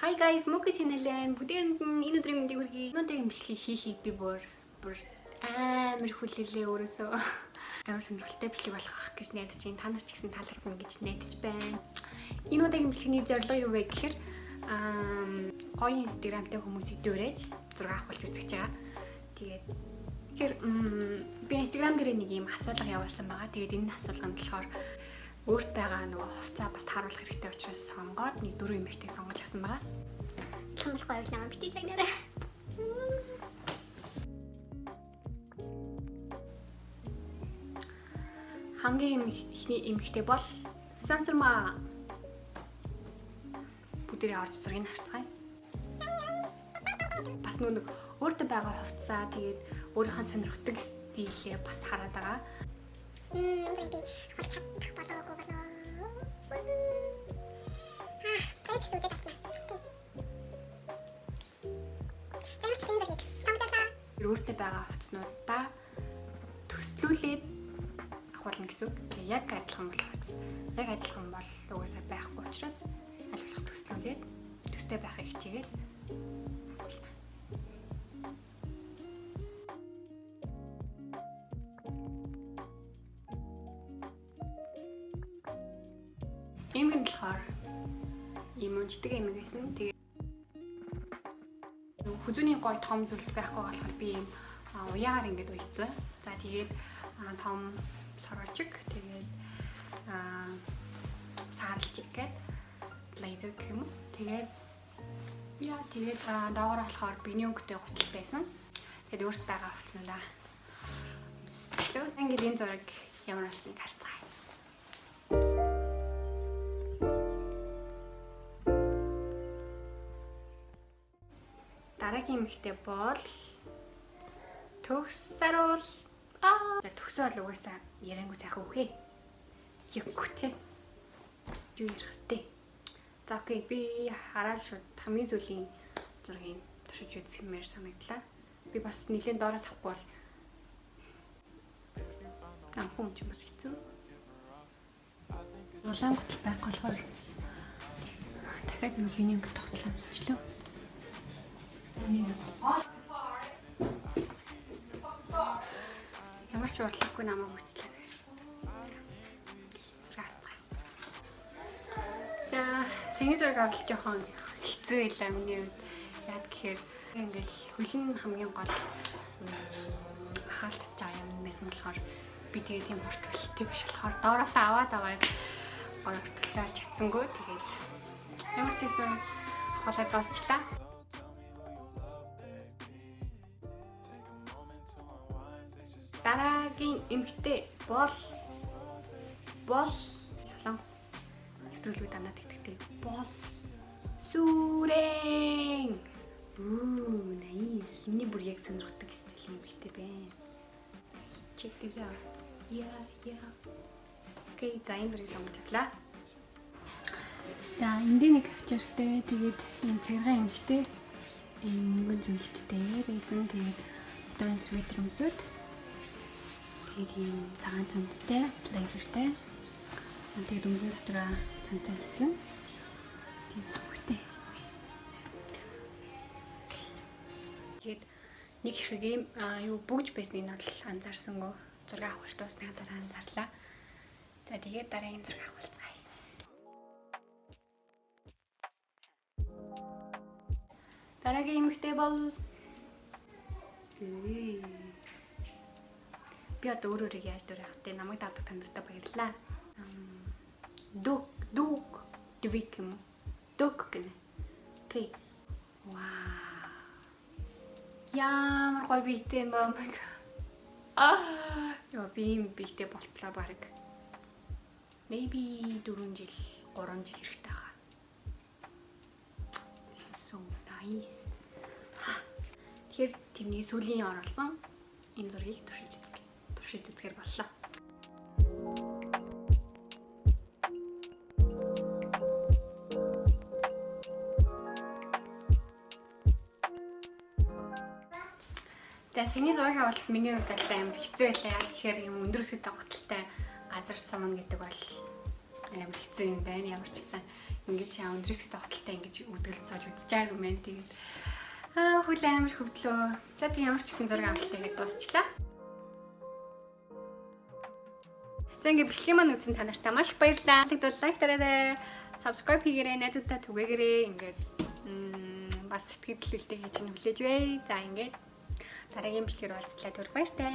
Hi guys, Mukuchanil бүгдээрэнд нь энэ өдрийн мэндийг хүргэе. Өнөөдрийн бичлэгийг хийхийг би бүр амар хүлээлээ өөрөөсөө. Амар сонирхолтой бичлэг болох гэж найдаж байна. Та нар ч гэсэн таалагдана гэж найдаж байна. Энэ удаагийн бичлэгийн зорилго юу вэ гэхээр гоё инстаграмтай хүмүүсийг дөөрэж зураг авахулж үзэж байгаа. Тэгэхээр би инстаграм дээр нэг юм асуулга явуулсан байгаа. Тэгээд энэ асуулганд болохоор өөрт байгаа нөгөө хувцас бас тааруулах хэрэгтэй учраас сонгоод нэг 4 эмэгтэйг сонгож авсан байгаа. Хамлахгүй явлаа бити цагнаараа. Хамгийн ихний эмэгтэй бол Сансарма. Бүгдээ орж зургийг харцгаая. Бас нэг өөртөө байгаа хувцасаа тэгээд өөрийнхөө сонирхдаг стилээ бас хараад байгаа. Өөртөө байгаа хувцснуудаа төслүүлээд ахуулна гэсэн үг. Яг адилхан бол хувцас. Яг адилхан бол угаасаа байхгүй учраас аль болох төслүүлээд төстэй байхыг хичээгээд эмгэн болохоор юм унждаг эмэг гэсэн. Тэгээ хүзүүний гой том зүйлд байхгүй болохоор би юм уяагаар ингэж уйцсан. За тэгээд том сорочиг тэгээд саарлчиг гээд блейзер гэх юм. Тэгээд дагаарай болохоор биний өнгөтэй гутал байсан. Тэгээд өөрт байгаа хувцснуудаа ингээд энэ зураг ямар болсныг харцгаая. Дараагийн эмэгтэй бол төгсөөрөл төгсөө бол угаасаа яриангүй сайхан үхээ. Яггүй юу ярих вэ? За окей, би хараад шууд хамгийн сүүлийн зургийг туршиж үзмээр санагдлаа. Би бас нэлээд доороос авахгүй бол амхан ч юм бас хэцүү. Улаан гутал байхгүй болохоор дахиад нэг юуны өнгө тогтлоо өмсчлөө. Ямар ч урдлахгүй намайг хүчлээ. За, сэнгийн зураг авалт жоохон хэцүү байлаа миний хувьд. Яг гэхээр ингээл хөлн хамгийн гол хаалтж байгаа юм байсан болохоор би тэгээд тийм хуртгалтай биш болохоор доороос аваад гоё хуртгалаар чадсангүй. Тэгээд ямар ч гэсэн хавлаад дуусчлаа. Дараагийн эмэгтэй бол солонгос нэвтрүүлгүүд дандаа тэгдэг бол сүрэн. Nice. Миний бүр яг сонирхдаг стилийн эмэгтэй байна. Check this out. Yeah. Okay, за энэ зэрэг сонгож авлаа. За энд нэг авчиртай тэгээд энэ цагаан эмэгтэй мөнгөн зүйлттэй байсан. Тэгээд доторын свитер өмсөд тэгээд ийм цагаан цамцтай, блейзертэй. Тэгээд өнгөн дотроо цамцаа хийсэн. Тийм зүгтэй. Тэгээд нэг шиг ийм бүгж байсныг нь бол анзаарсангүй. Зураг авах туусны дараа анзаарлаа. За тэгээд дараагийн зураг авахулцгаая. Дараагийн эмэгтэй бол би одоо өөрөөрөө яаж дөрөх вэ? Намайг даадаг танартай баярлалаа. Дук гэнэ. Окей. Вау. Ямар гоё биетэй юм бэ? Би юм биетэй болтлоо баг. Maybe 3 жил хэрэгтэй хаа. So nice. Тэгэхээр тэрний сүүлийн оруулсан энэ зургийг туршиж үзэхээр боллоо. За саяны зураг авалт миний хувьд амар хэцүү байлаа. Тэгэхээр юм өндөр өсгөтэй гуталтай газар сумна гэдэг бол амар хэцүү юм байна. Ямар ч гэсэн ингэж өндрөсгтэй хотолтой ингэж үдгэлж сууж үдчихээг юм байна. Тэгээд хөл амар хөвдлөө. За тэг ямар ч гэсэн зураг авалтаа гэдээ дуусчлаа. За ингээ бичлэгийн маань үзсэн та нартай маш их баярлалаа. Тэгвэл лайк дараарай, subscribe хийгээрэй, найзуудтай түгээгээрэй. Ингээд бас сэтгэл хөдлөлтөй хийж хүлээж бай. За ингээд дараагийн бичлэгээр уулзлаа. Түр баяртай.